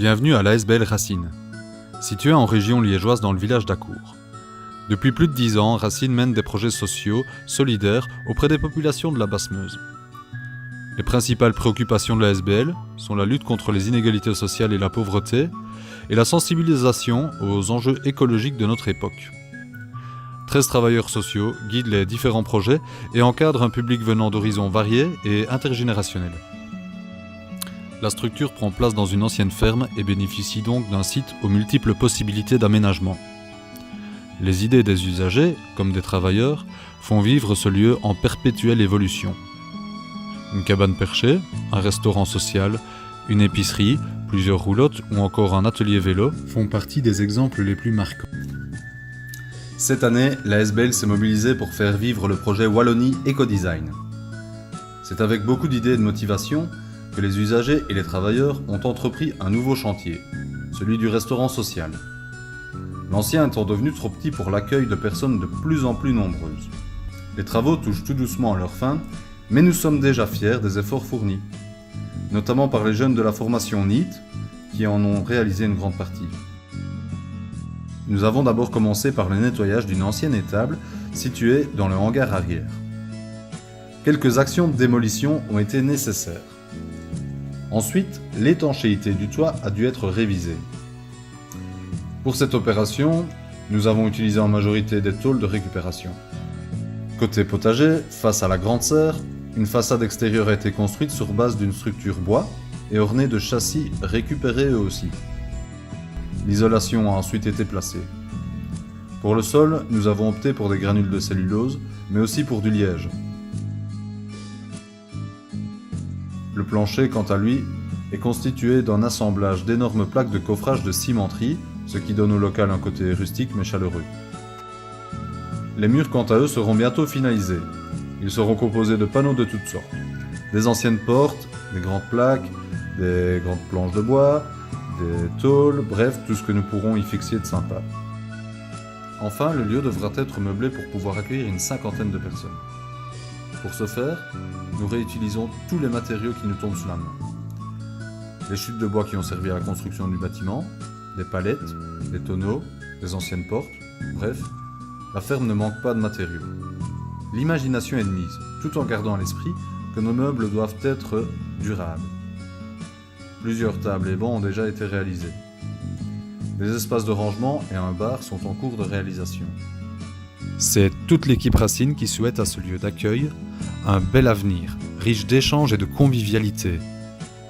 Bienvenue à l'ASBL Racine, située en région liégeoise dans le village d'Acour. Depuis plus de 10 ans, Racine mène des projets sociaux, solidaires, auprès des populations de la Basse-Meuse. Les principales préoccupations de l'ASBL sont la lutte contre les inégalités sociales et la pauvreté, et la sensibilisation aux enjeux écologiques de notre époque. 13 travailleurs sociaux guident les différents projets et encadrent un public venant d'horizons variés et intergénérationnels. La structure prend place dans une ancienne ferme et bénéficie donc d'un site aux multiples possibilités d'aménagement. Les idées des usagers, comme des travailleurs, font vivre ce lieu en perpétuelle évolution. Une cabane perchée, un restaurant social, une épicerie, plusieurs roulottes ou encore un atelier vélo font partie des exemples les plus marquants. Cette année, l'ASBL s'est mobilisée pour faire vivre le projet Wallonie Ecodesign. C'est avec beaucoup d'idées et de motivation que les usagers et les travailleurs ont entrepris un nouveau chantier, celui du restaurant social. L'ancien étant devenu trop petit pour l'accueil de personnes de plus en plus nombreuses. Les travaux touchent tout doucement à leur fin, mais nous sommes déjà fiers des efforts fournis, notamment par les jeunes de la formation NEET, qui en ont réalisé une grande partie. Nous avons d'abord commencé par le nettoyage d'une ancienne étable située dans le hangar arrière. Quelques actions de démolition ont été nécessaires. Ensuite, l'étanchéité du toit a dû être révisée. Pour cette opération, nous avons utilisé en majorité des tôles de récupération. Côté potager, face à la grande serre, une façade extérieure a été construite sur base d'une structure bois et ornée de châssis récupérés eux aussi. L'isolation a ensuite été placée. Pour le sol, nous avons opté pour des granules de cellulose, mais aussi pour du liège. Le plancher, quant à lui, est constitué d'un assemblage d'énormes plaques de coffrage de cimenterie, ce qui donne au local un côté rustique mais chaleureux. Les murs, quant à eux, seront bientôt finalisés. Ils seront composés de panneaux de toutes sortes. Des anciennes portes, des grandes plaques, des grandes planches de bois, des tôles, bref, tout ce que nous pourrons y fixer de sympa. Enfin, le lieu devra être meublé pour pouvoir accueillir une 50aine de personnes. Pour ce faire, nous réutilisons tous les matériaux qui nous tombent sous la main. Les chutes de bois qui ont servi à la construction du bâtiment, des palettes, des tonneaux, des anciennes portes, bref, la ferme ne manque pas de matériaux. L'imagination est de mise, tout en gardant à l'esprit que nos meubles doivent être durables. Plusieurs tables et bancs ont déjà été réalisés. Des espaces de rangement et un bar sont en cours de réalisation. C'est toute l'équipe Racine qui souhaite à ce lieu d'accueil un bel avenir, riche d'échanges et de convivialité,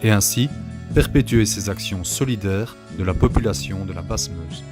et ainsi perpétuer ces actions solidaires de la population de la Basse-Meuse.